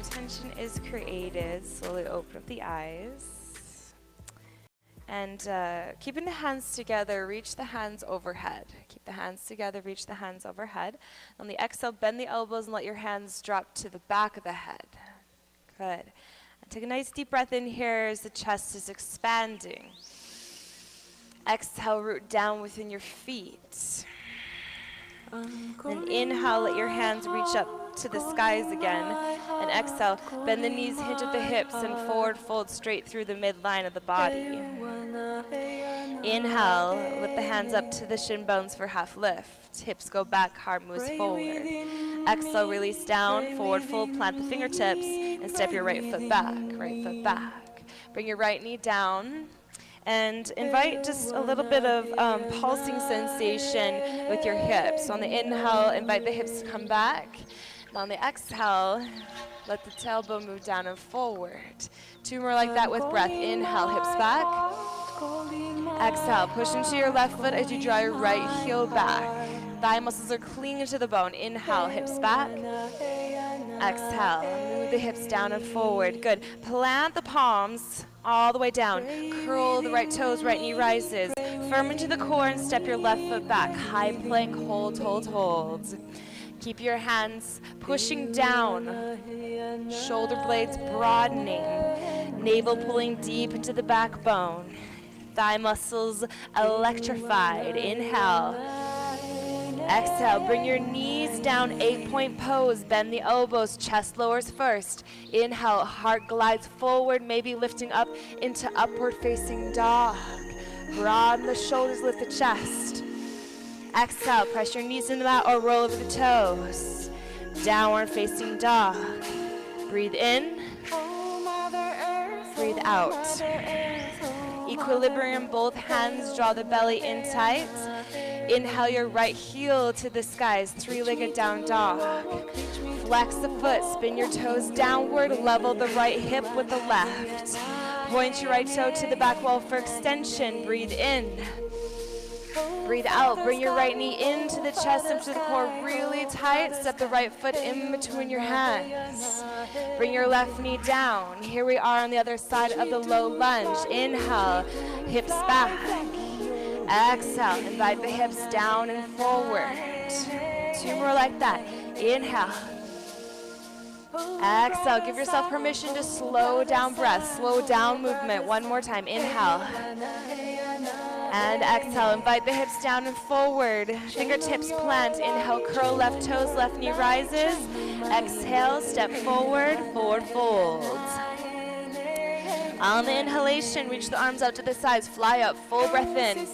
Attention is created. Slowly open up the eyes. And keeping the hands together, reach the hands overhead. Keep the hands together, reach the hands overhead. On the exhale, bend the elbows and let your hands drop to the back of the head. Good. And take a nice deep breath in here as the chest is expanding. Exhale, root down within your feet. And inhale, let your hands reach up to the skies again. And exhale, bend the knees, hinge at the hips, and forward fold straight through the midline of the body. Inhale, lift the hands up to the shin bones for half lift. Hips go back, heart moves forward. Exhale, release down, forward fold, plant the fingertips, and step your right foot back, right foot back. Bring your right knee down. And invite just a little bit of pulsing sensation with your hips. On the inhale, invite the hips to come back. And on the exhale, let the tailbone move down and forward. 2 more like that with breath. Inhale, hips back. Exhale, push into your left foot as you draw your right heel back. Thigh muscles are clinging to the bone. Inhale, hips back. Exhale, move the hips down and forward. Good. Plant the palms all the way down. Curl the right toes, right knee rises. Firm into the core and step your left foot back. High plank, hold, hold, hold. Keep your hands pushing down. Shoulder blades broadening. Navel pulling deep into the backbone. Thigh muscles electrified. Inhale. Exhale, bring your knees down, 8-point pose. Bend the elbows, chest lowers first. Inhale, heart glides forward, maybe lifting up into upward facing dog. Broaden the shoulders, lift the chest. Exhale, press your knees into that or roll over the toes. Downward facing dog. Breathe in, breathe out. Equilibrium, both hands, draw the belly in tight. Inhale your right heel to the skies, 3-legged down dog. Flex the foot, spin your toes downward, level the right hip with the left. Point your right toe to the back wall for extension, breathe in. Breathe out, bring your right knee into the chest, into the core really tight. Step the right foot in between your hands. Bring your left knee down. Here we are on the other side of the low lunge. Inhale, hips back. Exhale, invite the hips down and forward. 2 more like that. Inhale. Exhale, give yourself permission to slow down breath, slow down movement. 1 more time. Inhale. And exhale, invite the hips down and forward. Fingertips plant. Inhale, curl left toes, left knee rises. Exhale, step forward, forward fold. On the inhalation, reach the arms out to the sides, fly up, full breath in.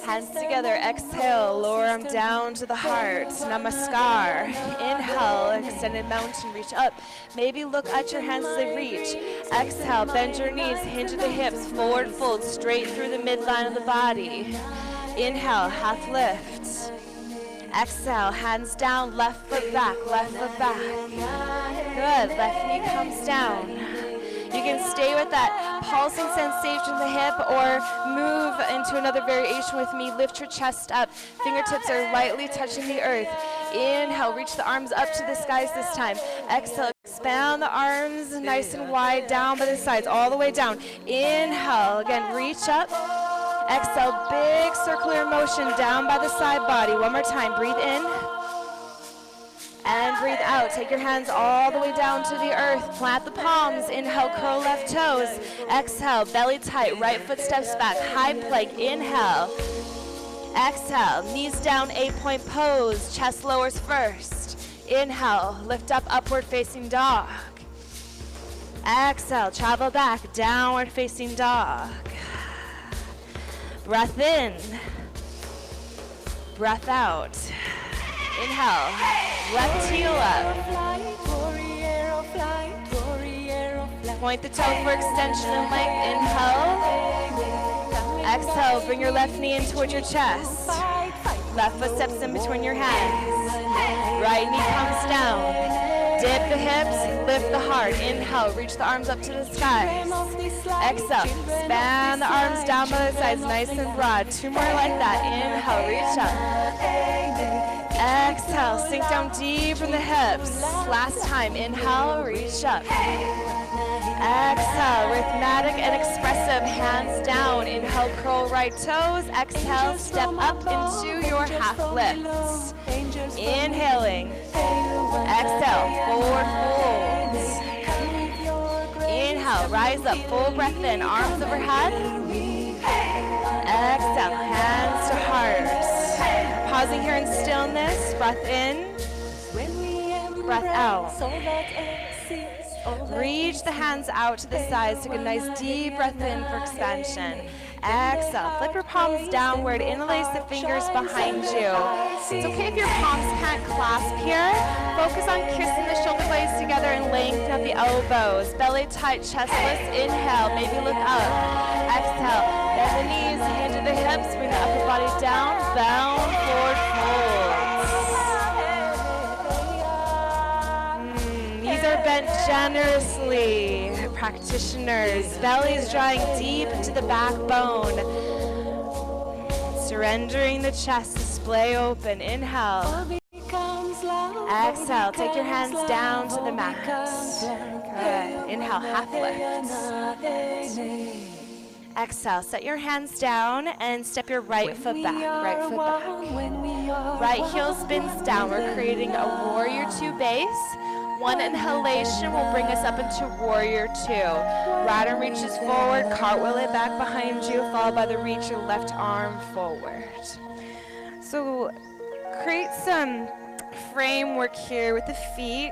Hands together, exhale, lower arm down to the heart, namaskar. Inhale, extended mountain, reach up. Maybe look at your hands as they reach. Exhale, bend your knees, hinge at the hips, forward fold, straight through the midline of the body. Inhale, half lift. Exhale, hands down, left foot back, left foot back. Good, left knee comes down. You can stay with that pulsing sensation in the hip or move into another variation with me. Lift your chest up. Fingertips are lightly touching the earth. Inhale, reach the arms up to the skies this time. Exhale, expand the arms nice and wide down by the sides, all the way down. Inhale, again, reach up. Exhale, big circular motion down by the side body. 1 more time, breathe in. And breathe out. Take your hands all the way down to the earth. Plant the palms. Inhale, curl left toes. Exhale, belly tight. Right foot steps back. High plank. Inhale. Exhale, knees down, 8-point pose. Chest lowers first. Inhale, lift up, upward facing dog. Exhale, travel back, downward facing dog. Breath in. Breath out. Inhale, left heel up. Point the toe for extension and length. Inhale. Exhale, bring your left knee in towards your chest. Left foot steps in between your hands. Right knee comes down. Dip the hips, lift the heart. Inhale, reach the arms up to the skies. Exhale, span the arms down by the sides, nice and broad. 2 more like that. Inhale, reach up. Exhale, sink down deep in the hips. Last time, inhale, reach up. Exhale, rhythmic and expressive, hands down. Inhale, curl right toes. Exhale, step up into your half lifts. Inhaling. Exhale, forward folds. Inhale, rise up, full breath in, arms overhead. Exhale, hands to heart. Pausing here in stillness, breath in, breath out. Reach the hands out to the sides, take a nice deep breath in for expansion. Exhale, flip your palms downward, interlace the fingers behind you. It's okay if your palms can't clasp here. Focus on kissing the shoulder blades together and lengthen up the elbows. Belly tight, chest lifts, inhale, maybe look up. Exhale, bend the knees, hand to the hips, bring the upper body down, bound, forward fold. Knees are bent generously. Practitioners, bellies drawing deep into the backbone. Surrendering the chest, display open. Inhale. Exhale, take your hands down to the mat. Good. Inhale, half lift. Exhale, set your hands down and step your right foot back. Right foot back. Right heel spins down. We're creating a warrior 2 base. 1 inhalation will bring us up into warrior 2. Right arm reaches forward, cartwheel it back behind you, followed by the reach your left arm forward. So create some framework here with the feet.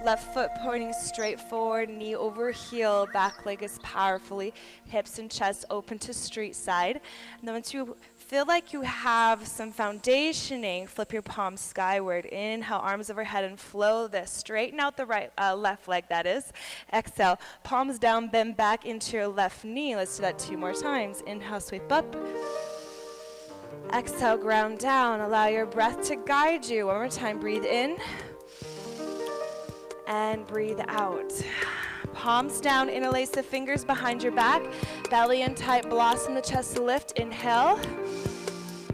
Left foot pointing straight forward, knee over heel, back leg is powerfully, hips and chest open to street side. And then once you feel like you have some foundationing, flip your palms skyward. Inhale, arms overhead and flow this. Straighten out the left leg, that is. Exhale, palms down, bend back into your left knee. Let's do that 2 more times. Inhale, sweep up. Exhale, ground down. Allow your breath to guide you. 1 more time, breathe in. And breathe out. Palms down, interlace the fingers behind your back. Belly in tight, blossom the chest to lift. Inhale.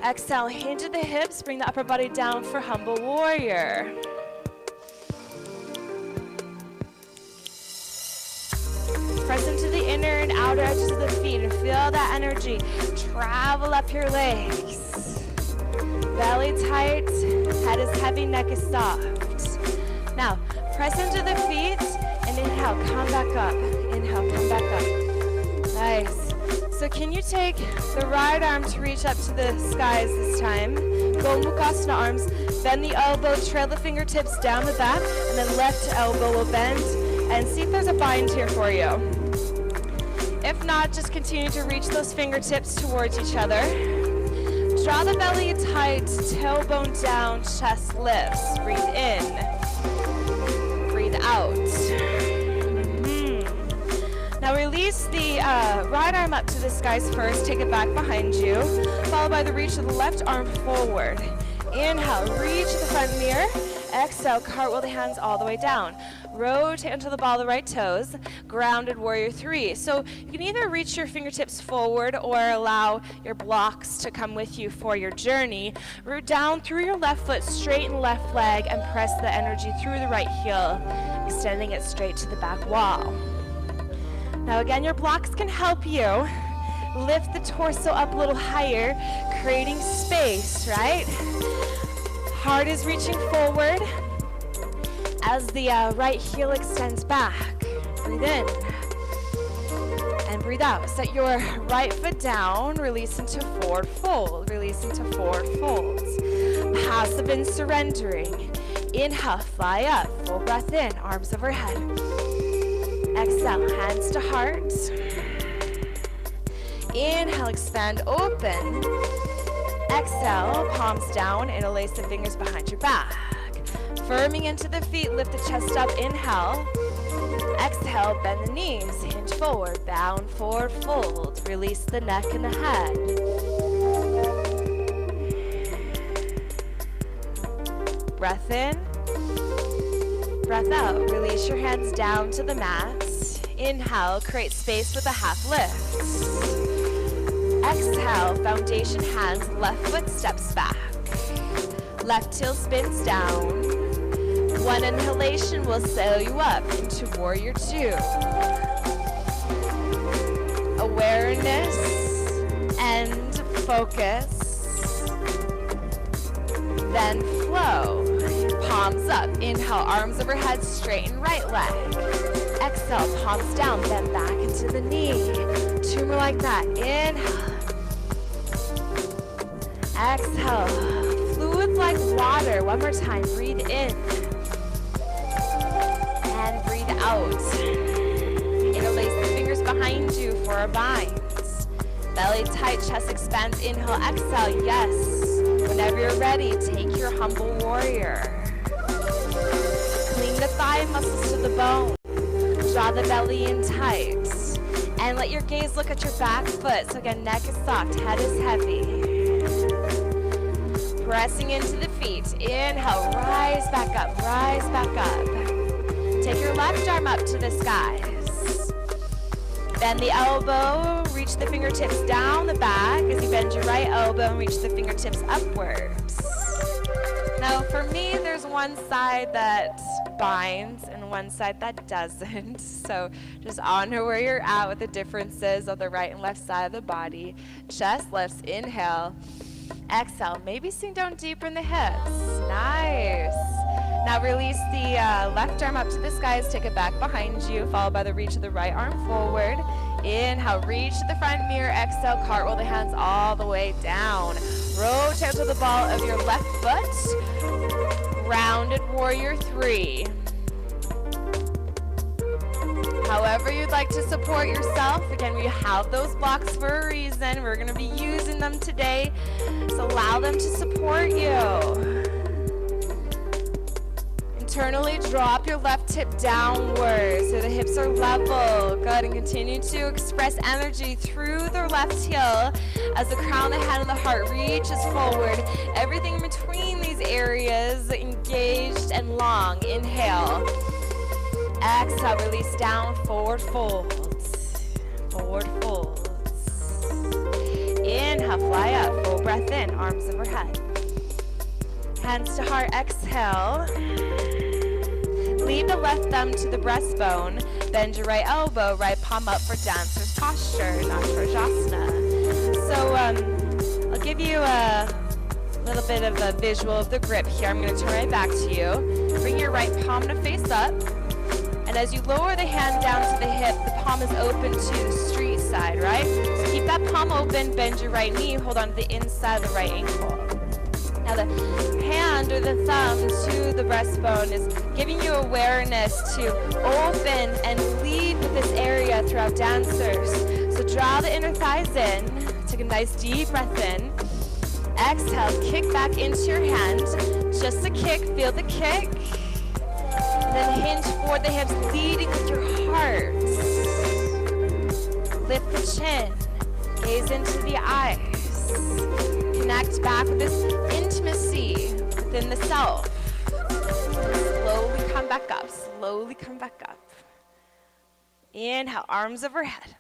Exhale, hinge at the hips. Bring the upper body down for humble warrior. Press into the inner and outer edges of the feet and feel that energy travel up your legs. Belly tight, head is heavy, neck is soft. Now, press into the feet and inhale, come back up. Inhale, come back up. Nice. So can you take the right arm to reach up to the skies this time? Go Mukasana arms, bend the elbow, trail the fingertips down the back, and then left elbow will bend, and see if there's a bind here for you. If not, just continue to reach those fingertips towards each other. Draw the belly tight, tailbone down, chest lifts. Breathe in. Breathe out. Now release the right arm up to the skies first. Take it back behind you. Followed by the reach of the left arm forward. Inhale, reach the front mirror. Exhale, cartwheel the hands all the way down. Rotate onto the ball of the right toes. Grounded warrior 3. So you can either reach your fingertips forward or allow your blocks to come with you for your journey. Root down through your left foot, straighten left leg, and press the energy through the right heel, extending it straight to the back wall. Now again, your blocks can help you lift the torso up a little higher, creating space, right? Heart is reaching forward as the right heel extends back. Breathe in and breathe out. Set your right foot down, release into forward fold, release into forward folds. Passive and surrendering. Inhale, fly up, full breath in, arms overhead. Exhale, hands to heart. Inhale, expand, open. Exhale, palms down, interlace the fingers behind your back. Firming into the feet, lift the chest up, inhale. Exhale, bend the knees, hinge forward, bound forward fold. Release the neck and the head. Breath in, breath out. Release your hands down to the mat. Inhale, create space with a half lift. Exhale, foundation hands, left foot steps back. Left heel spins down. One inhalation will sail you up into warrior two. Awareness and focus. Then flow. Palms up. Inhale, arms overhead, straighten right leg. Exhale, palms down, bend back into the knee. Two more like that. Inhale. Exhale. Fluid like water. One more time. Breathe in. And breathe out. Interlace the fingers behind you for a bind. Belly tight, chest expands. Inhale, exhale. Yes. Whenever you're ready, take your humble warrior. Cling the thigh muscles to the bone. Draw the belly in tight. And let your gaze look at your back foot. So again, neck is soft, head is heavy. Pressing into the feet. Inhale, rise back up, rise back up. Take your left arm up to the skies. Bend the elbow, reach the fingertips down the back as you bend your right elbow and reach the fingertips upwards. Now for me, there's one side that binds and one side that doesn't. So just honor where you're at with the differences of the right and left side of the body. Chest lifts, inhale. Exhale, maybe sink down deeper in the hips. Nice. Now release the left arm up to the skies, take it back behind you, followed by the reach of the right arm forward. Inhale, reach to the front mirror, exhale, cartwheel the hands all the way down. Rotate to the ball of your left foot. Rounded warrior three. However you'd like to support yourself. Again, we have those blocks for a reason. We're going to be using them today. So allow them to support you. Internally drop your left hip downwards so the hips are level. Good, and continue to express energy through the left heel as the crown of the head and the heart reaches forward. Everything in between these areas engaged and long. Inhale. Exhale, release down, forward folds. Forward folds. Inhale, fly up, full breath in, arms overhead. Hands to heart, exhale. Lead the left thumb to the breastbone. Bend your right elbow, right palm up for dancer's posture, Natrajasana. So I'll give you a little bit of a visual of the grip here. I'm going to turn right back to you. Bring your right palm to face up. And as you lower the hand down to the hip, the palm is open to the street side, right? So keep that palm open, bend your right knee, hold on to the inside of the right ankle. Now the hand or the thumb to the breastbone is giving you awareness to open and lead with this area throughout dancers. So draw the inner thighs in, take a nice deep breath in. Exhale, kick back into your hand. Just a kick, feel the kick. Then hinge forward the hips, leading with your heart. Lift the chin, gaze into the eyes. Connect back with this intimacy within the self. Slowly come back up, slowly come back up. Inhale, arms overhead.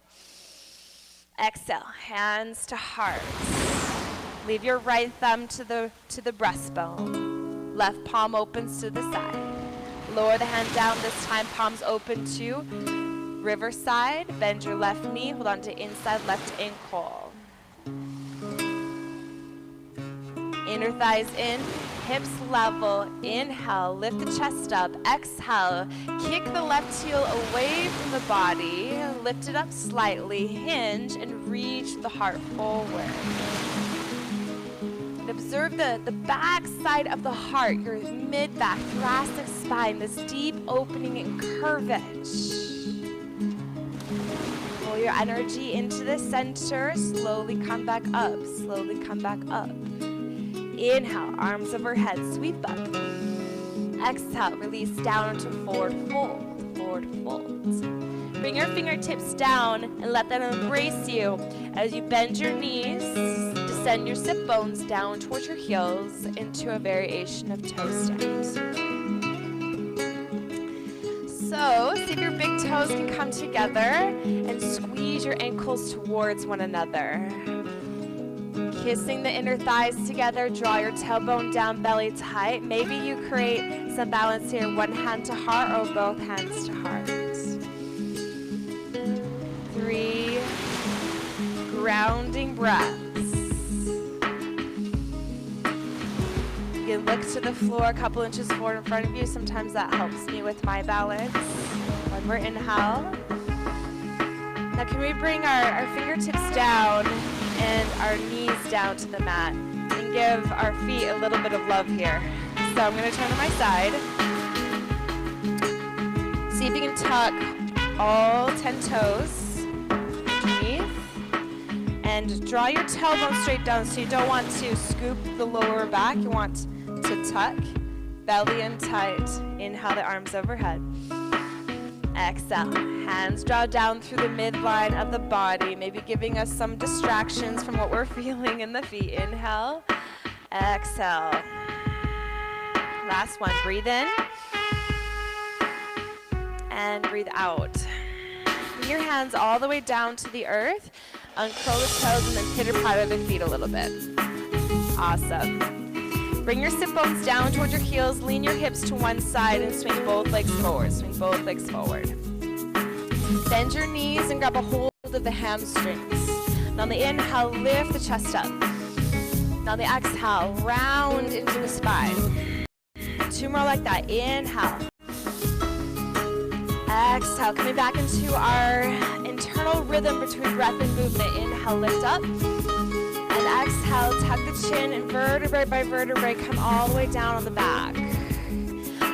Exhale, hands to heart. Leave your right thumb to the breastbone. Left palm opens to the side. Lower the hand down, this time palms open to river side. Bend your left knee, hold on to inside left ankle. Inner thighs in, hips level. Inhale, lift the chest up. Exhale, kick the left heel away from the body. Lift it up slightly, hinge, and reach the heart forward. And observe the back side of the heart, your mid-back, thoracic spine, this deep opening and curvage. Pull your energy into the center, slowly come back up, slowly come back up. Inhale, arms overhead, sweep up. Exhale, release down into forward fold. forward fold. Bring your fingertips down and let them embrace you as you bend your knees, descend your sit bones down towards your heels into a variation of toe steps. So, see if your big toes can come together and squeeze your ankles towards one another. Kissing the inner thighs together, draw your tailbone down, belly tight. Maybe you create some balance here, one hand to heart or both hands to heart. 3 grounding breaths. You can look to the floor a couple inches forward in front of you. Sometimes that helps me with my balance. One more inhale. Now can we bring our fingertips down and our knees down to the mat and give our feet a little bit of love here. So I'm going to turn to my side. See if you can tuck all 10 toes underneath and draw your tailbone straight down, so you don't want to scoop the lower back. You want to tuck, belly in tight. Inhale the arms overhead. Exhale, hands draw down through the midline of the body, maybe giving us some distractions from what we're feeling in the feet. Inhale, exhale. Last one, breathe in and breathe out. Bring your hands all the way down to the earth, uncurl the toes and then pitter-patter the feet a little bit. Awesome. Bring your sit bones down towards your heels, lean your hips to one side and swing both legs forward. Swing both legs forward. Bend your knees and grab a hold of the hamstrings. And on the inhale, lift the chest up. And on the exhale, round into the spine. 2 more like that. Inhale. Exhale, coming back into our internal rhythm between breath and movement. Inhale, lift up. And exhale, tuck the chin and vertebrae by vertebrae, come all the way down on the back.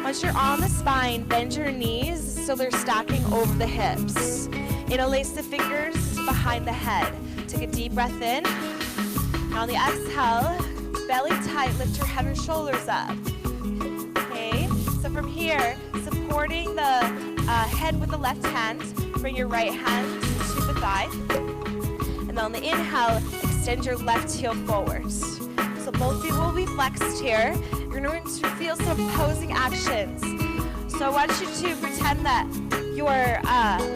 Once you're on the spine, bend your knees so they're stacking over the hips. Interlace the fingers behind the head. Take a deep breath in. And on the exhale, belly tight, lift your head and shoulders up. Okay, so from here, supporting the head with the left hand, bring your right hand to the thigh. And then on the inhale, extend your left heel forwards. So both feet will be flexed here. You're going to feel some posing actions. So I want you to pretend that your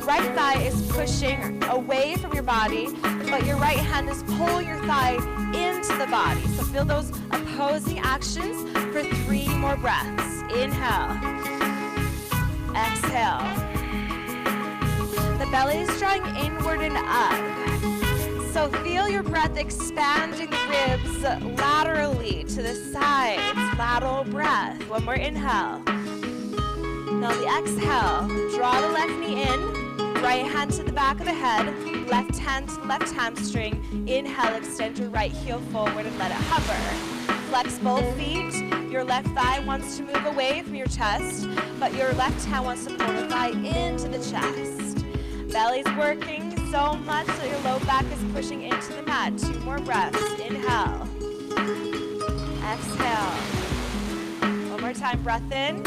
right thigh is pushing away from your body, but your right hand is pulling your thigh into the body. So feel those opposing actions for 3 more breaths. Inhale. Exhale. The belly is drawing inward and up. So feel your breath expanding the ribs laterally to the sides. Lateral breath. One more inhale. Now the exhale, draw the left knee in, right hand to the back of the head, left hand to the left hamstring. Inhale, extend your right heel forward and let it hover. Flex both feet. Your left thigh wants to move away from your chest, but your left hand wants to pull the thigh into the chest. Belly's working so much that your low back is pushing into the mat. 2 more breaths. Inhale. Exhale. One more time. Breath in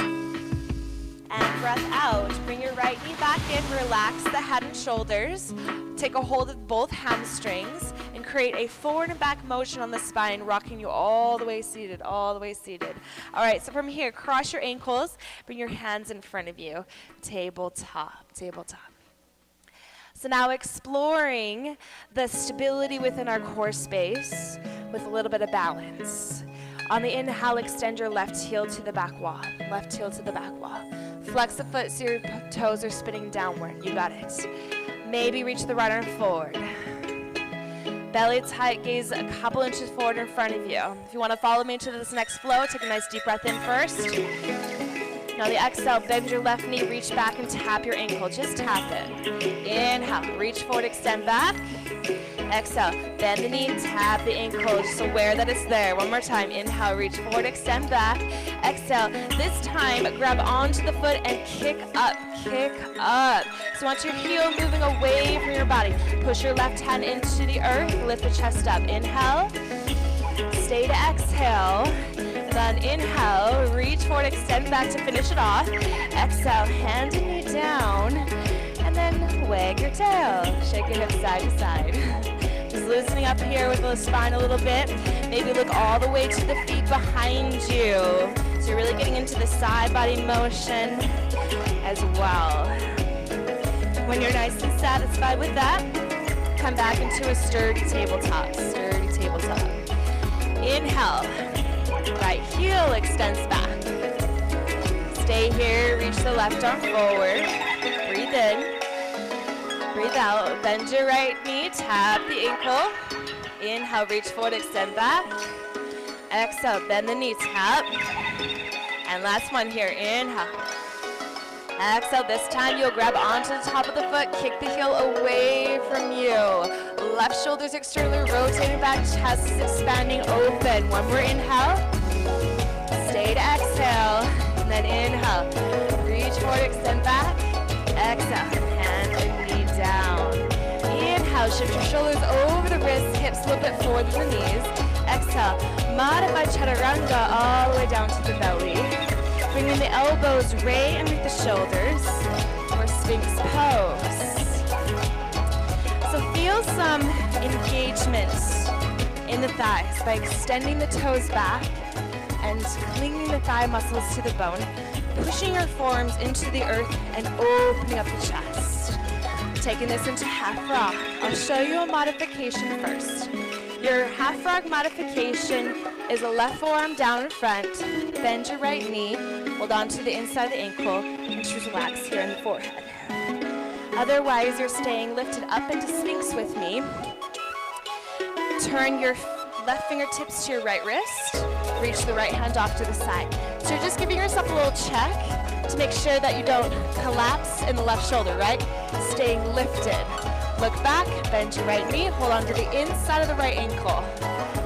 and breath out. Bring your right knee back in. Relax the head and shoulders. Take a hold of both hamstrings and create a forward and back motion on the spine, rocking you all the way seated, all the way seated. All right, so from here, cross your ankles. Bring your hands in front of you. Tabletop, tabletop. So now exploring the stability within our core space with a little bit of balance. On the inhale, extend your left heel to the back wall. Left heel to the back wall. Flex the foot so your toes are spinning downward. You got it. Maybe reach the right arm forward. Belly tight, gaze a couple inches forward in front of you. If you want to follow me into this next flow, take a nice deep breath in first. Now the exhale, bend your left knee, reach back and tap your ankle. Just tap it. Inhale, reach forward, extend back. Exhale, bend the knee, tap the ankle. Just aware that it's there. One more time. Inhale, reach forward, extend back. Exhale, this time grab onto the foot and kick up, kick up. So want your heel moving away from your body. Push your left hand into the earth, lift the chest up. Inhale, stay to exhale. And then inhale, reach forward, extend back to finish it off. Exhale, hand and knee down, and then wag your tail. Shake your hips side to side. Just loosening up here with the spine a little bit. Maybe look all the way to the feet behind you. So you're really getting into the side body motion as well. When you're nice and satisfied with that, come back into a sturdy tabletop, sturdy tabletop. Inhale, right heel extends back. Stay here, reach the left arm forward. Breathe in, breathe out. Bend your right knee, tap the ankle. Inhale, reach forward, extend back. Exhale, bend the knee, tap. And last one here, inhale. Exhale, this time you'll grab onto the top of the foot, kick the heel away from you. Left shoulder's externally rotating back, chest is expanding open. One more inhale. Stay to exhale, and then inhale. Reach forward, extend back. Exhale, hand and knee down. Inhale, shift your shoulders over the wrists, hips a little bit forward than the knees. Exhale, modified chaturanga all the way down to the belly. Bringing the elbows right underneath the shoulders, or Sphinx pose. So feel some engagement in the thighs by extending the toes back and clinging the thigh muscles to the bone, pushing your forearms into the earth and opening up the chest. Taking this into half frog. I'll show you a modification first. Your half frog modification is a left forearm down in front, bend your right knee, hold on to the inside of the ankle, and just relax here in the forehead. Otherwise, you're staying lifted up into Sphinx with me. Turn your left fingertips to your right wrist, reach the right hand off to the side. So you're just giving yourself a little check to make sure that you don't collapse in the left shoulder, right? Staying lifted. Look back, bend your right knee, hold on to the inside of the right ankle.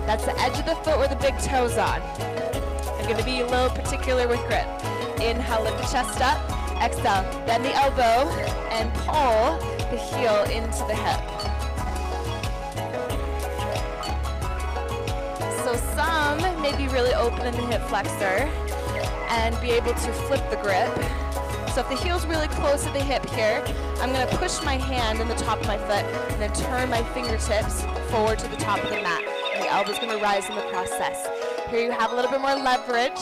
That's the edge of the foot where the big toe's on. I'm gonna be a little particular with grip. Inhale, lift the chest up. Exhale, bend the elbow and pull the heel into the hip. So some may be really open in the hip flexor and be able to flip the grip. So if the heel's really close to the hip here, I'm gonna push my hand in the top of my foot and then turn my fingertips forward to the top of the mat. And the elbow's gonna rise in the process. Here you have a little bit more leverage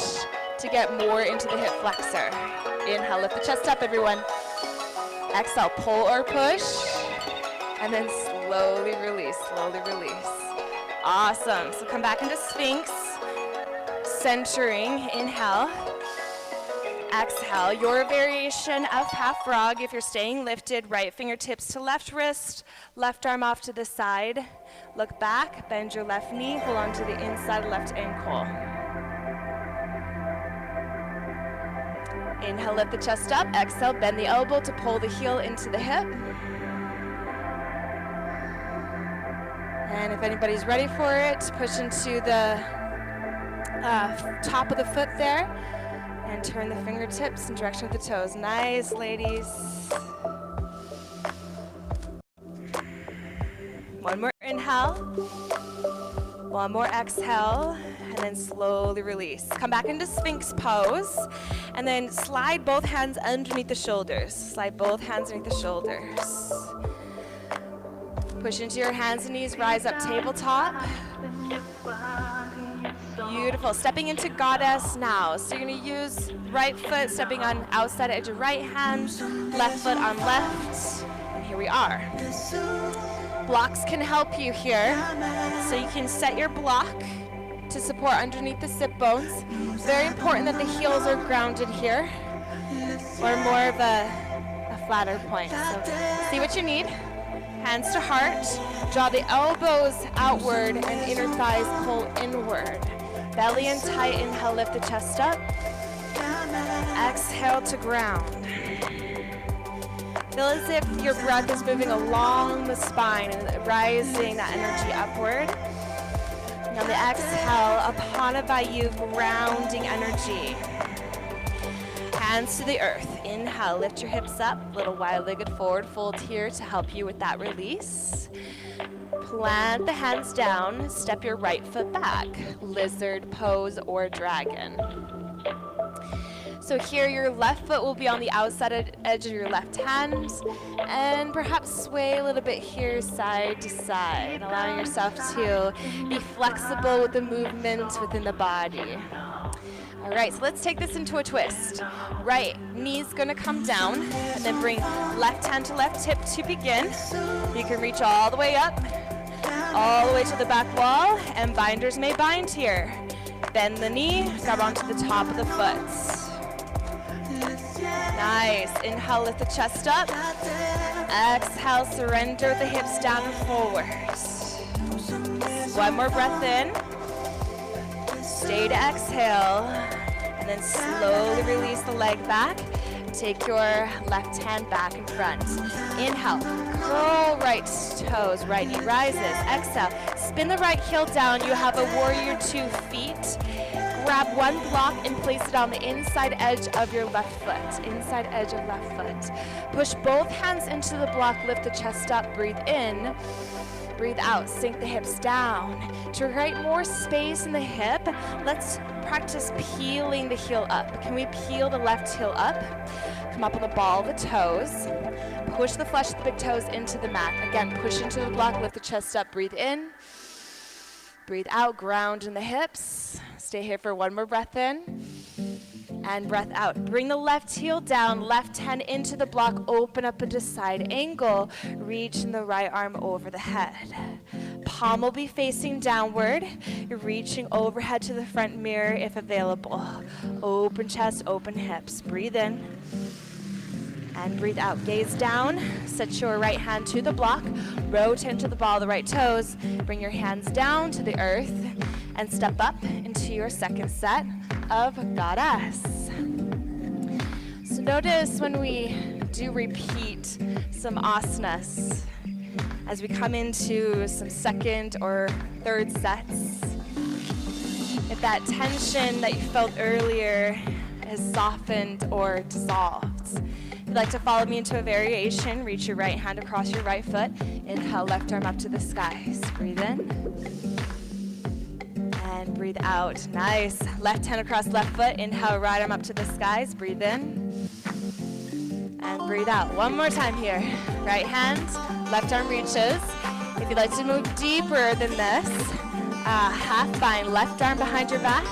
to get more into the hip flexor. Inhale, lift the chest up, everyone. Exhale, pull or push, and then slowly release, slowly release. Awesome, so come back into Sphinx, centering, inhale. Exhale, your variation of half frog. If you're staying lifted, right fingertips to left wrist, left arm off to the side. Look back, bend your left knee, hold on to the inside left ankle. Inhale, lift the chest up. Exhale, bend the elbow to pull the heel into the hip. And if anybody's ready for it, push into the top of the foot there. And turn the fingertips in direction of the toes. Nice, ladies. One more inhale. One more exhale. And then slowly release. Come back into Sphinx pose. And then slide both hands underneath the shoulders. Slide both hands underneath the shoulders. Push into your hands and knees. Rise up tabletop. Beautiful. Stepping into goddess now. So you're going to use right foot stepping on outside edge of right hand, left foot on left. And here we are. Blocks can help you here. So you can set your block to support underneath the sit bones. Very important that the heels are grounded here, or more of a flatter point. So see what you need. Hands to heart. Draw the elbows outward and inner thighs pull inward. Belly in tight, inhale, lift the chest up. Exhale to ground. Feel as if your breath is moving along the spine and rising that energy upward. And on the exhale, upon a Vayu, grounding energy. Hands to the earth. Inhale, lift your hips up. Little wide-legged forward fold here to help you with that release. Plant the hands down, step your right foot back, lizard pose or dragon. So here your left foot will be on the outside edge of your left hand, and perhaps sway a little bit here side to side, allowing yourself to be flexible with the movement within the body. All right, so let's take this into a twist. Right knee's gonna come down, and then bring left hand to left hip to begin. You can reach all the way up, all the way to the back wall, and binders may bind here. Bend the knee, grab onto the top of the foot. Nice. Inhale, lift the chest up. Exhale, surrender the hips down and forward. One more breath in. Stay to exhale. And then slowly release the leg back. Take your left hand back in front. Inhale, curl right toes, right knee rises. Exhale, spin the right heel down. You have a warrior 2 feet. Grab one block and place it on the inside edge of your left foot. Inside edge of left foot. Push both hands into the block, lift the chest up, breathe in. Breathe out, sink the hips down. To create more space in the hip, let's practice peeling the heel up. Can we peel the left heel up? Come up on the ball of the toes. Push the flesh of the big toes into the mat. Again, push into the block, lift the chest up, breathe in. Breathe out, ground in the hips. Stay here for one more breath in. And breath out. Bring the left heel down, left hand into the block, open up into side angle. Reach the right arm over the head. Palm will be facing downward. You're reaching overhead to the front mirror if available. Open chest, open hips. Breathe in. And breathe out. Gaze down. Set your right hand to the block. Rotate into the ball of the right toes. Bring your hands down to the earth. And step up into your second set of Goddess. So notice when we do repeat some asanas, as we come into some second or third sets, if that tension that you felt earlier has softened or dissolved. If you'd like to follow me into a variation, reach your right hand across your right foot. Inhale, left arm up to the skies. Breathe in. And breathe out. Nice. Left hand across left foot. Inhale, right arm up to the skies. Breathe in. And breathe out. One more time here. Right hand, left arm reaches. If you'd like to move deeper than this, half bind, left arm behind your back.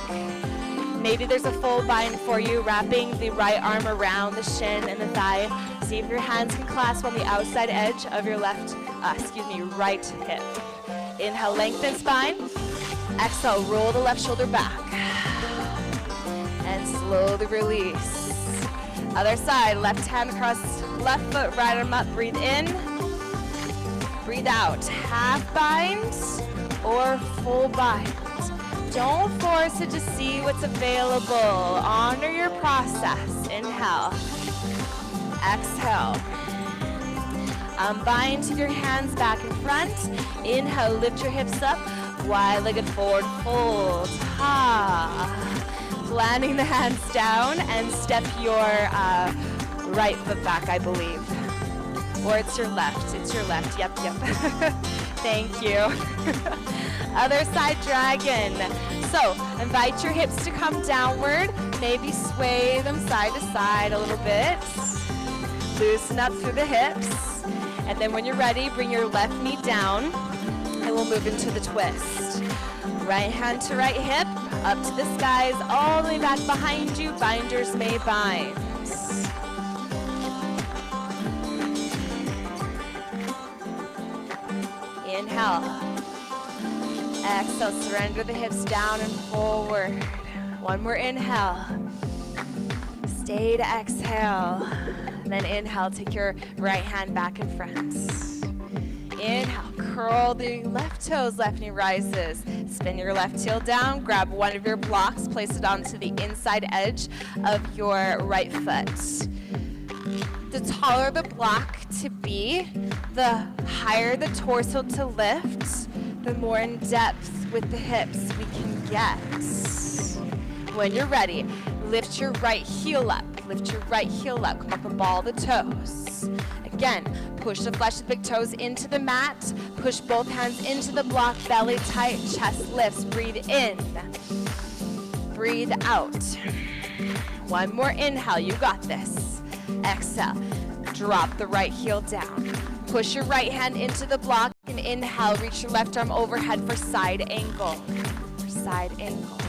Maybe there's a full bind for you, wrapping the right arm around the shin and the thigh. See if your hands can clasp on the outside edge of your right hip. Inhale, lengthen spine. Exhale, roll the left shoulder back. And slowly release. Other side, left hand across left foot, right arm up, breathe in. Breathe out, half bind or full bind. Don't force it to see what's available. Honor your process. Inhale. Exhale. Unbind to your hands back in front. Inhale, lift your hips up. Wide-legged forward fold. Landing the hands down and step your right foot back, I believe. Or it's your left. It's your left. Yep. Thank you. Other side dragon. So invite your hips to come downward. Maybe sway them side to side a little bit. Loosen up through the hips. And then when you're ready, bring your left knee down. And we'll move into the twist. Right hand to right hip. Up to the skies. All the way back behind you. Binders may bind. Inhale. Exhale, surrender the hips down and forward. One more inhale. Stay to exhale. And then inhale, take your right hand back in front. Inhale, curl the left toes, left knee rises. Spin your left heel down, grab one of your blocks, place it onto the inside edge of your right foot. The taller the block to be, the higher the torso to lift, the more in depth with the hips we can get. When you're ready, lift your right heel up. Lift your right heel up. Come up and ball the toes. Again, push the flesh of the big toes into the mat. Push both hands into the block, belly tight, chest lifts. Breathe in. Breathe out. One more inhale, you got this. Exhale, drop the right heel down. Push your right hand into the block and inhale, reach your left arm overhead for side angle. For side angle.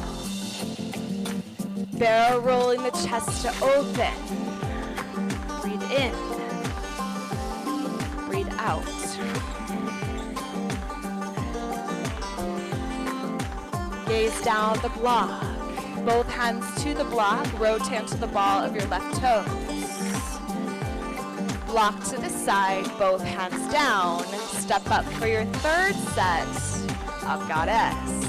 Barrel rolling the chest to open. Breathe in. Breathe out. Gaze down the block. Both hands to the block. Rotate to the ball of your left toes. Block to the side. Both hands down. Step up for your third set of Goddess.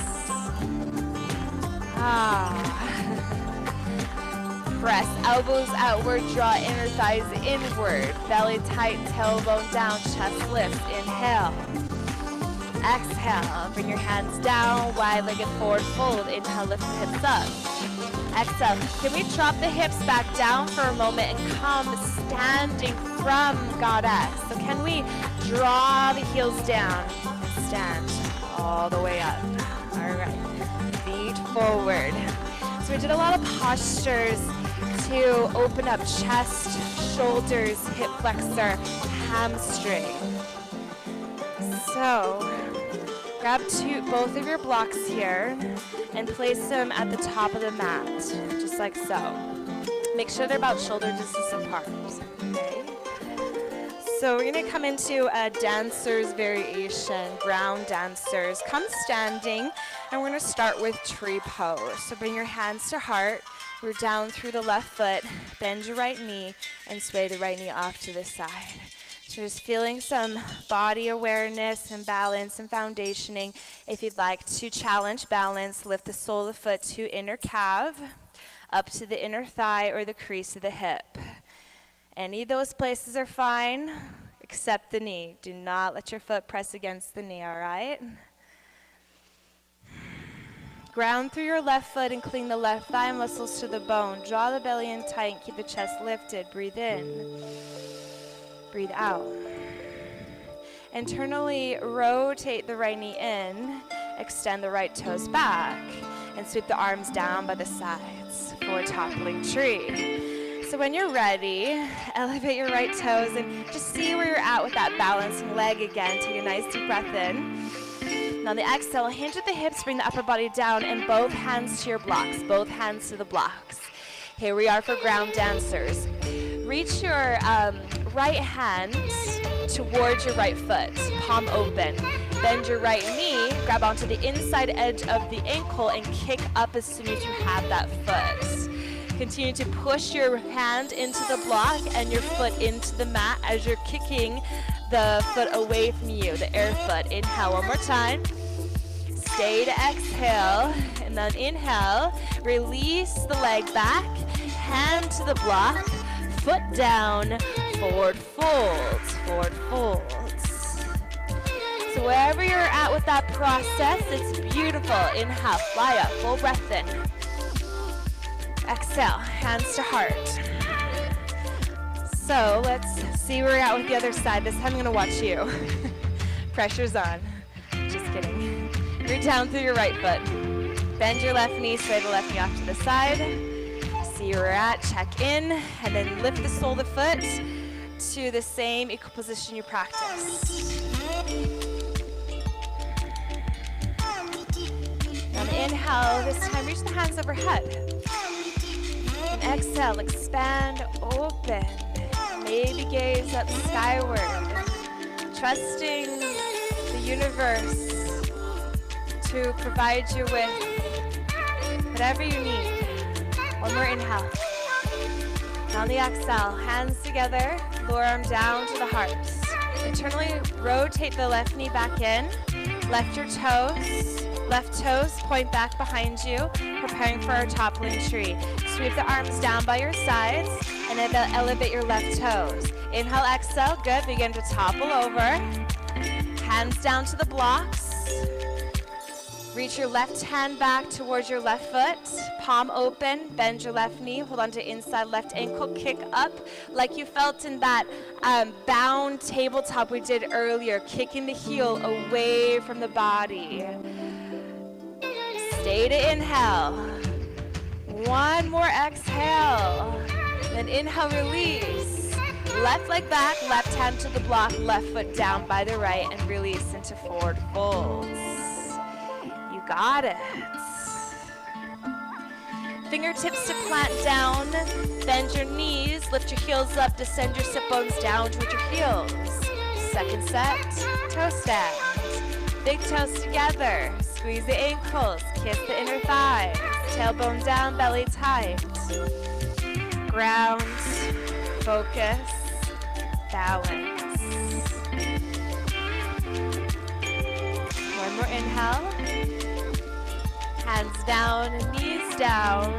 Press elbows outward, draw inner thighs inward. Belly tight, tailbone down, chest lifts. Inhale. Exhale, bring your hands down, wide-legged forward fold. Inhale, lift the hips up. Exhale, can we drop the hips back down for a moment and come standing from Goddess? So can we draw the heels down and stand all the way up? All right, feet forward. So we did a lot of postures to open up chest, shoulders, hip flexor, hamstring. So grab both of your blocks here and place them at the top of the mat, just like so. Make sure they're about shoulder distance apart. Okay. So we're gonna come into a dancer's variation, ground dancers. Come standing, and we're gonna start with tree pose. So bring your hands to heart. We're down through the left foot, bend your right knee, and sway the right knee off to the side. So just feeling some body awareness and balance and foundationing. If you'd like to challenge balance, lift the sole of the foot to inner calf, up to the inner thigh or the crease of the hip. Any of those places are fine, except the knee. Do not let your foot press against the knee, all right? Ground through your left foot and cling the left thigh muscles to the bone. Draw the belly in tight and keep the chest lifted. Breathe in. Breathe out. Internally rotate the right knee in. Extend the right toes back. And sweep the arms down by the sides for toppling tree. So when you're ready, elevate your right toes and just see where you're at with that balancing leg again. Take a nice deep breath in. And on the exhale, hinge at the hips, bring the upper body down, and both hands to your blocks, both hands to the blocks. Here we are for ground dancers. Reach your right hand towards your right foot, palm open. Bend your right knee, grab onto the inside edge of the ankle, and kick up as soon as you have that foot. Continue to push your hand into the block and your foot into the mat as you're kicking the foot away from you, the air foot. Inhale one more time. Stay to exhale, and then inhale. Release the leg back, hand to the block, foot down, forward folds, forward folds. So wherever you're at with that process, it's beautiful. Inhale, fly up, full breath in. Exhale, hands to heart. So let's see where we're at with the other side. This time I'm gonna watch you. Pressure's on. Just kidding. Root down through your right foot. Bend your left knee, sway the left knee off to the side. See where we're at, check in, and then lift the sole of the foot to the same equal position you practice. On the inhale, this time reach the hands overhead. And exhale, expand, open. Maybe gaze up skyward, trusting the universe to provide you with whatever you need. One more inhale. And on the exhale, hands together, lower arm down to the heart. Internally rotate the left knee back in, left toes point back behind you, preparing for our toppling tree. Sweep the arms down by your sides and elevate your left toes. Inhale, exhale, good. Begin to topple over. Hands down to the blocks. Reach your left hand back towards your left foot, palm open, bend your left knee, hold on to inside left ankle, kick up like you felt in that bound tabletop we did earlier, kicking the heel away from the body. Stay to inhale. One more exhale. Then inhale, release. Left leg back, left hand to the block, left foot down by the right, and release into forward folds. You got it. Fingertips to plant down, bend your knees, lift your heels up, descend your sit bones down towards your heels. Second set, toe stand. Big toes together, squeeze the ankles, kiss the inner thighs, tailbone down, belly tight. Ground, focus, balance. One more inhale. Hands down, knees down,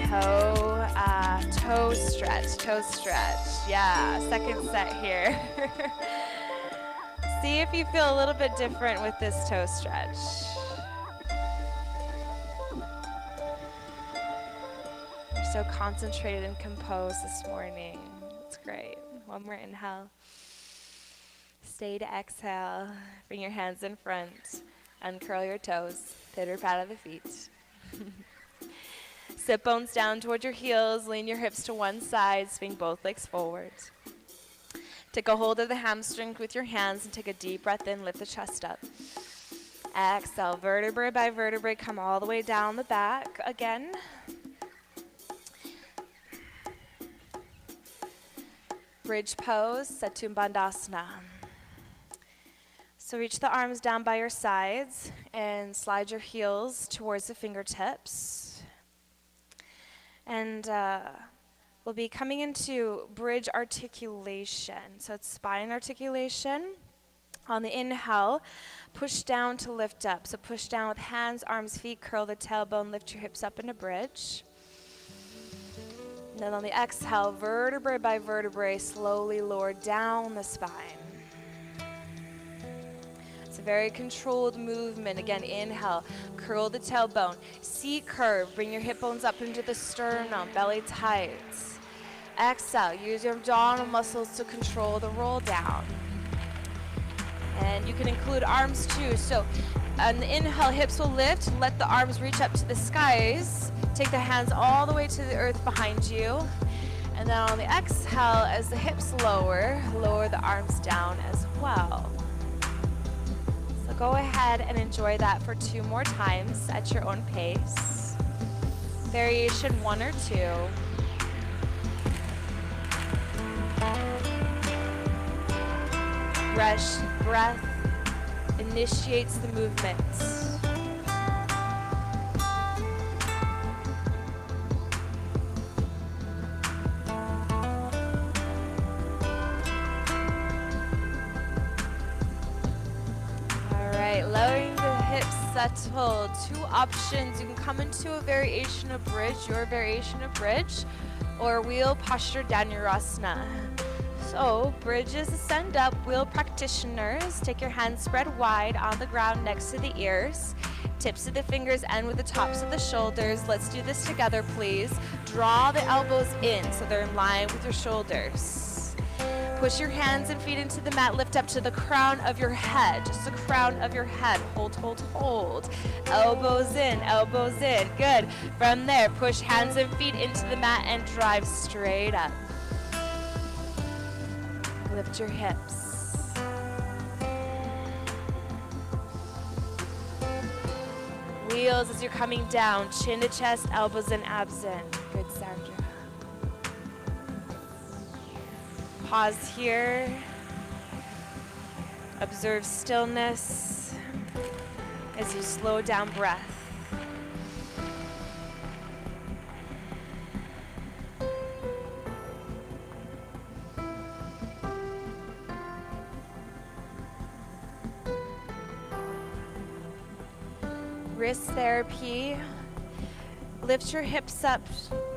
toe stretch. Yeah, second set here. See if you feel a little bit different with this toe stretch. You're so concentrated and composed this morning. It's great. One more inhale. Stay to exhale. Bring your hands in front. Uncurl your toes. Pitter pat of the feet. Sit bones down toward your heels. Lean your hips to one side. Swing both legs forward. Take a hold of the hamstring with your hands and take a deep breath in. Lift the chest up. Exhale. Vertebrae by vertebrae. Come all the way down the back again. Bridge pose. Setu Bandhasana. So reach the arms down by your sides and slide your heels towards the fingertips. And we'll be coming into bridge articulation. So it's spine articulation. On the inhale, push down to lift up. So push down with hands, arms, feet, curl the tailbone, lift your hips up into bridge. And then on the exhale, vertebrae by vertebrae, slowly lower down the spine. Very controlled movement. Again, inhale, curl the tailbone, C curve, bring your hip bones up into the sternum, belly tight. Exhale, use your abdominal muscles to control the roll down. And you can include arms too. So on the inhale, hips will lift, let the arms reach up to the skies. Take the hands all the way to the earth behind you. And then on the exhale, as the hips lower, lower the arms down as well. Go ahead and enjoy that for 2 more times at your own pace. Variation 1 or 2. Breath initiates the movement. Lowering the hips, settle. 2 options. You can come into a variation of bridge, your variation of bridge, or wheel posture Dhanurasana. So, bridges ascend up, wheel practitioners. Take your hands spread wide on the ground next to the ears. Tips of the fingers end with the tops of the shoulders. Let's do this together, please. Draw the elbows in so they're in line with your shoulders. Push your hands and feet into the mat. Lift up to the crown of your head. Just the crown of your head. Hold, hold, hold. Elbows in, elbows in. Good. From there, push hands and feet into the mat and drive straight up. Lift your hips. Wheels as you're coming down. Chin to chest, elbows in, abs in. Good, Sandra. Pause here. Observe stillness as you slow down breath. Wrist therapy. Lift your hips up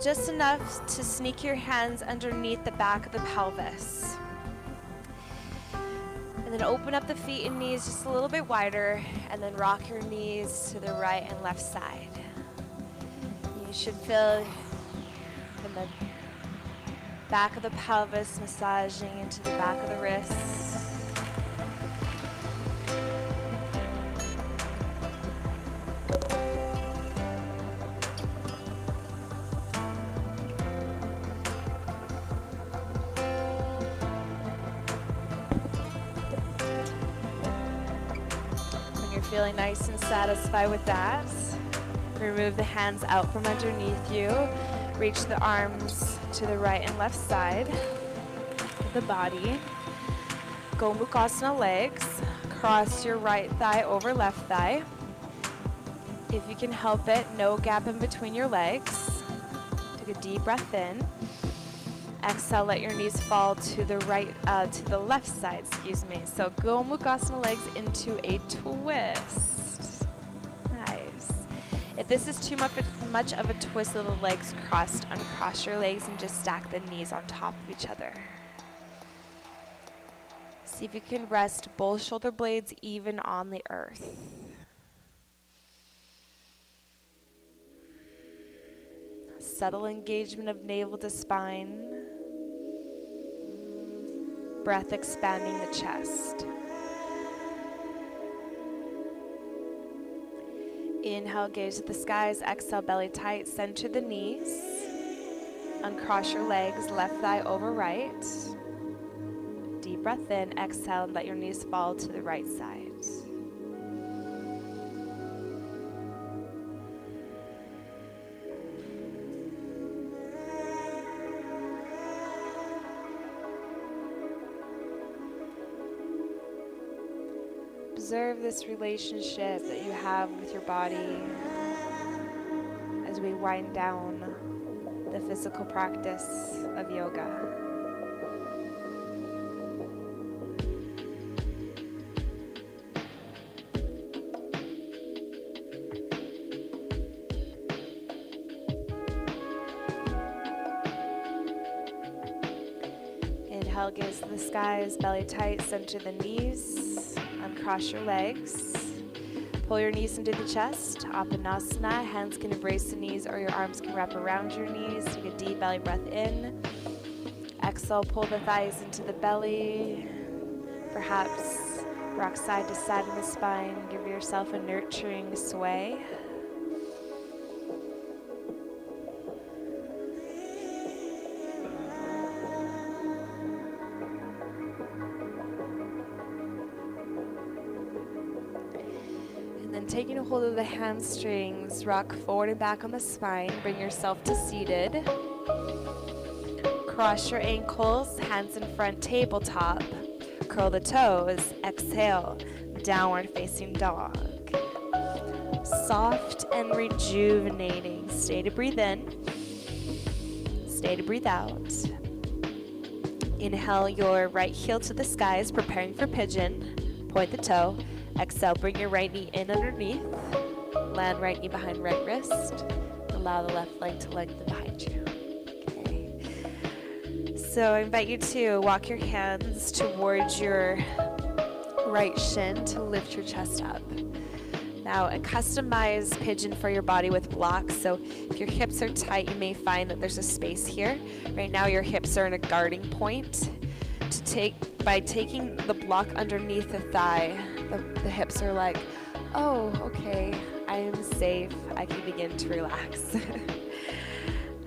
just enough to sneak your hands underneath the back of the pelvis. And then open up the feet and knees just a little bit wider, and then rock your knees to the right and left side. You should feel in the back of the pelvis massaging into the back of the wrists. Feeling nice and satisfied with that. Remove the hands out from underneath you. Reach the arms to the right and left side of the body. Gomukhasana legs. Cross your right thigh over left thigh. If you can help it, no gap in between your legs. Take a deep breath in. Exhale, let your knees fall to the right, to the left side, excuse me. So Gomukhasana legs into a twist. Nice. If this is too much of a twist of the legs crossed, uncross your legs and just stack the knees on top of each other. See if you can rest both shoulder blades even on the earth. Subtle engagement of navel to spine. Breath expanding the chest. Inhale, gaze at the skies. Exhale, belly tight. Center the knees. Uncross your legs, left thigh over right. Deep breath in. Exhale, and let your knees fall to the right side. Observe this relationship that you have with your body as we wind down the physical practice of yoga. Inhale, gaze to the skies, belly tight, center the knees. Uncross your legs. Pull your knees into the chest. Apanasana. Hands can embrace the knees or your arms can wrap around your knees. Take a deep belly breath in. Exhale, pull the thighs into the belly. Perhaps rock side to side in the spine. Give yourself a nurturing sway. Taking a hold of the hamstrings, rock forward and back on the spine. Bring yourself to seated. Cross your ankles, hands in front, tabletop. Curl the toes. Exhale, downward facing dog. Soft and rejuvenating. Stay to breathe in. Stay to breathe out. Inhale your right heel to the skies, preparing for pigeon. Point the toe. Exhale, bring your right knee in underneath. Land right knee behind right wrist. Allow the left leg to lengthen behind you. Okay. So I invite you to walk your hands towards your right shin to lift your chest up. Now, a customized pigeon for your body with blocks. So if your hips are tight, you may find that there's a space here. Right now, your hips are in a guarding point. By taking the block underneath the thigh, the hips are like, oh, okay, I am safe. I can begin to relax.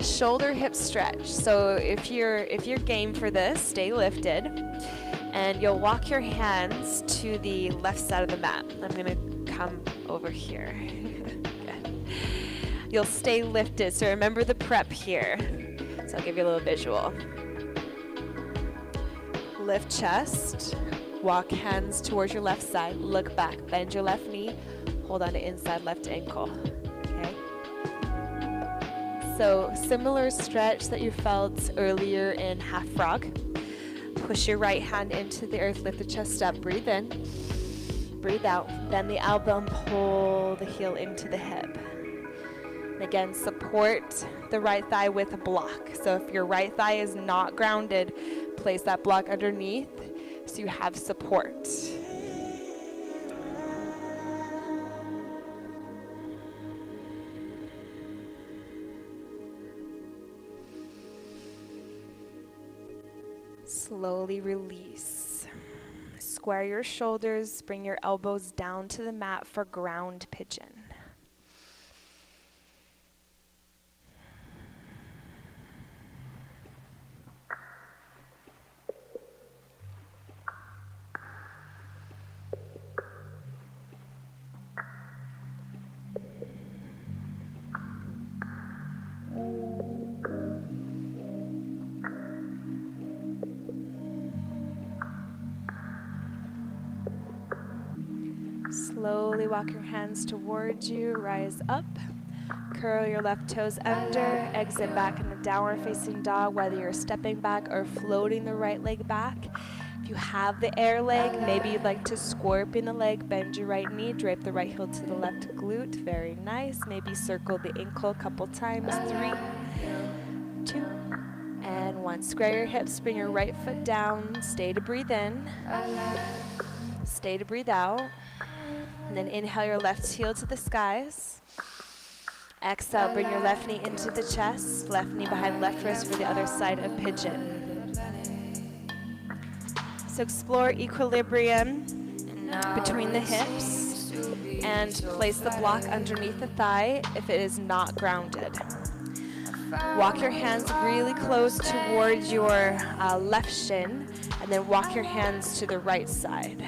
Shoulder hip stretch. So if you're game for this, stay lifted, and you'll walk your hands to the left side of the mat. I'm gonna come over here. Good. You'll stay lifted. So remember the prep here. So I'll give you a little visual. Lift chest, walk hands towards your left side, look back, bend your left knee, hold on to inside left ankle, okay? So similar stretch that you felt earlier in half frog. Push your right hand into the earth, lift the chest up, breathe in, breathe out, bend the elbow and pull the heel into the hip. And again, support the right thigh with a block. So if your right thigh is not grounded, place that block underneath. so you have support. Slowly release. Square your shoulders, bring your elbows down to the mat for ground pigeon. Slowly walk your hands towards you, rise up. Curl your left toes under, exit back in the downward facing dog, whether you're stepping back or floating the right leg back. If you have the air leg, maybe you'd like to scorpion the leg, bend your right knee, drape the right heel to the left glute. Very nice. Maybe circle the ankle a couple times. 3, 2, and 1. Square your hips, bring your right foot down. Stay to breathe in. Stay to breathe out. And then inhale your left heel to the skies. Exhale, bring your left knee into the chest. Left knee behind left wrist for the other side of pigeon. So explore equilibrium between the hips and place the block underneath the thigh if it is not grounded. Walk your hands really close towards your left shin, and then walk your hands to the right side.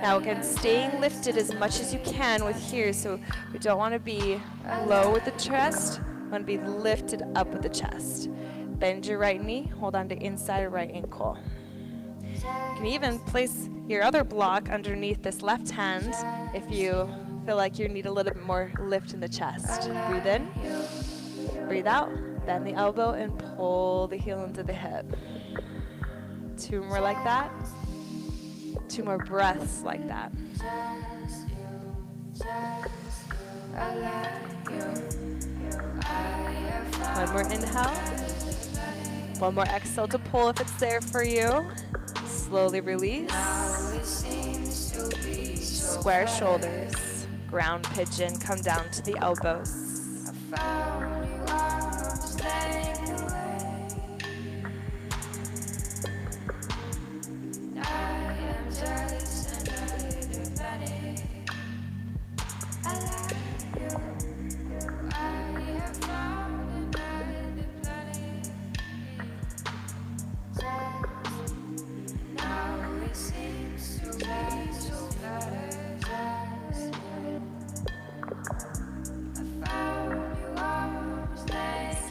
Now again, staying lifted as much as you can with here, so we don't want to be low with the chest, we want to be lifted up with the chest. Bend your right knee, hold on to inside right ankle. You can even place your other block underneath this left hand if you feel like you need a little bit more lift in the chest. Breathe in, breathe out, bend the elbow and pull the heel into the hip. 2 more like that. 2 more breaths like that. One more inhale. One more exhale to pull if it's there for you. Slowly release. Square shoulders. Ground pigeon. Come down to the elbows.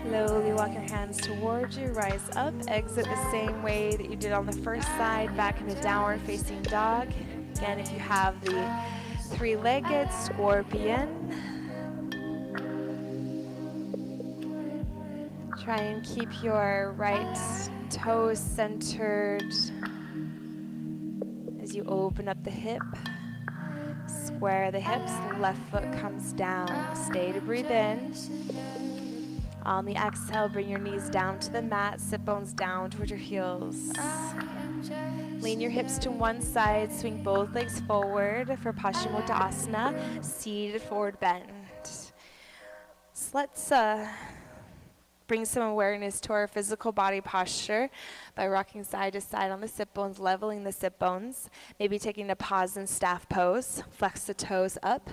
Slowly walk your hands towards you, rise up, exit the same way that you did on the first side, back into downward facing dog. Again, if you have the 3-legged scorpion, try and keep your right toes centered as you open up the hip. Square the hips, left foot comes down. Stay to breathe in. On the exhale, bring your knees down to the mat, sit bones down towards your heels. Lean your hips to one side, swing both legs forward for Paschimottanasana, seated forward bend. So let's bring some awareness to our physical body posture by rocking side to side on the sit bones, leveling the sit bones, maybe taking a pause in staff pose, flex the toes up.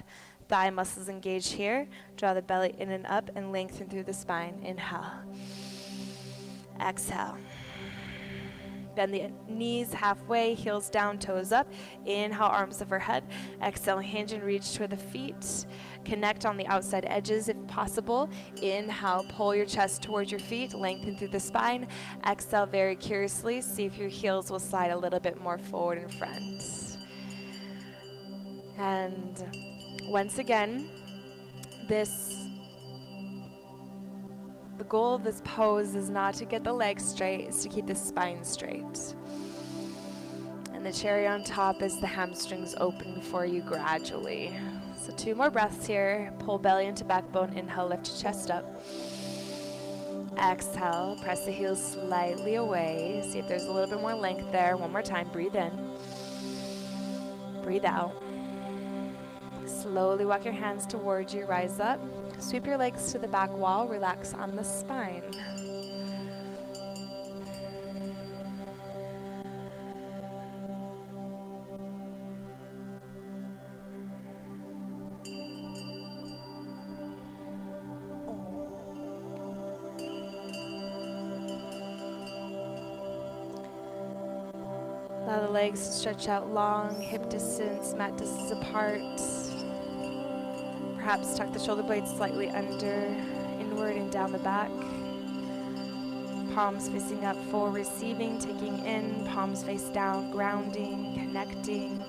Thigh muscles engage here. Draw the belly in and up and lengthen through the spine. Inhale. Exhale. Bend the knees halfway, heels down, toes up. Inhale, arms overhead. Exhale, hinge and reach toward the feet. Connect on the outside edges if possible. Inhale, pull your chest towards your feet, lengthen through the spine. Exhale, very curiously, see if your heels will slide a little bit more forward in front. And once again, the goal of this pose is not to get the legs straight, it's to keep the spine straight. And the cherry on top is the hamstrings open for you gradually. So 2 more breaths here. Pull belly into backbone, inhale, lift chest up. Exhale, press the heels slightly away. See if there's a little bit more length there. One more time, breathe in. Breathe out. Slowly walk your hands towards you, rise up. Sweep your legs to the back wall, relax on the spine. Allow the legs to stretch out long, hip distance, mat distance apart. Perhaps tuck the shoulder blades slightly under, inward and down the back. Palms facing up for receiving, taking in, palms face down, grounding, connecting.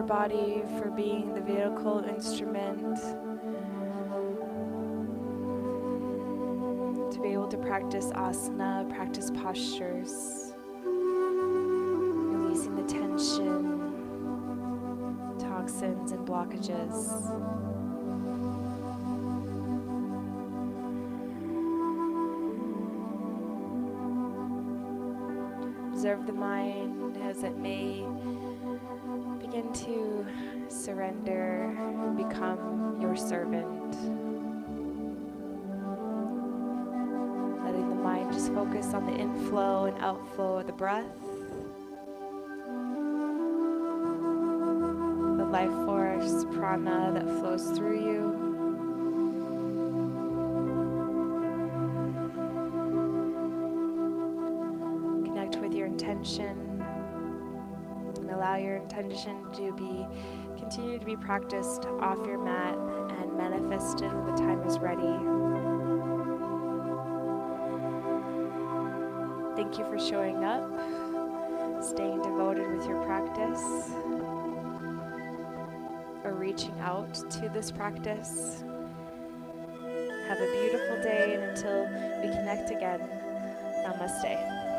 Body for being the vehicle instrument to be able to practice asana, practice postures, releasing the tension, toxins and blockages. Observe the mind as it may begin to surrender and become your servant. Letting the mind just focus on the inflow and outflow of the breath. The life force, prana that flows through you. Connect with your intention. Allow your intention to continue to be practiced off your mat and manifested when the time is ready. Thank you for showing up, staying devoted with your practice, or reaching out to this practice. Have a beautiful day, and until we connect again, namaste.